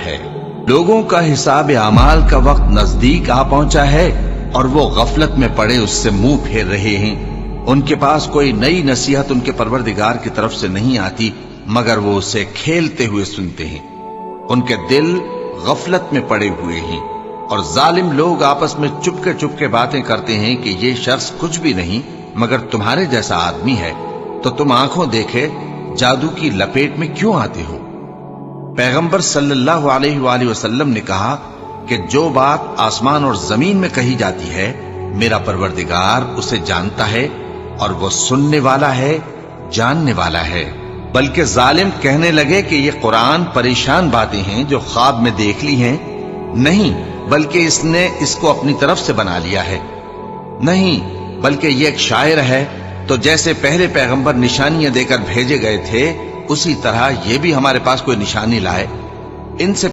ہے۔ لوگوں کا حساب اعمال کا وقت نزدیک آ پہنچا ہے اور وہ غفلت میں پڑے اس سے منہ پھیر رہے ہیں۔ ان کے پاس کوئی نئی نصیحت ان کے پروردگار کی طرف سے نہیں آتی مگر وہ اسے کھیلتے ہوئے سنتے ہیں۔ ان کے دل غفلت میں پڑے ہوئے ہیں اور ظالم لوگ آپس میں چپکے باتیں کرتے ہیں کہ یہ شخص کچھ بھی نہیں مگر تمہارے جیسا آدمی ہے، تو تم آنکھوں دیکھے جادو کی لپیٹ میں کیوں آتے ہو؟ پیغمبر صلی اللہ علیہ وآلہ وسلم نے کہا کہ جو بات آسمان اور زمین میں کہی جاتی ہے میرا پروردگار اسے جانتا ہے اور وہ سننے والا ہے، جاننے والا ہے۔ بلکہ ظالم کہنے لگے کہ یہ قرآن پریشان باتیں ہیں جو خواب میں دیکھ لی ہیں، نہیں بلکہ اس نے اس کو اپنی طرف سے بنا لیا ہے، نہیں بلکہ یہ ایک شاعر ہے۔ تو جیسے پہلے پیغمبر نشانیاں دے کر بھیجے گئے تھے اسی طرح یہ بھی ہمارے پاس کوئی نشانی لائے۔ ان سے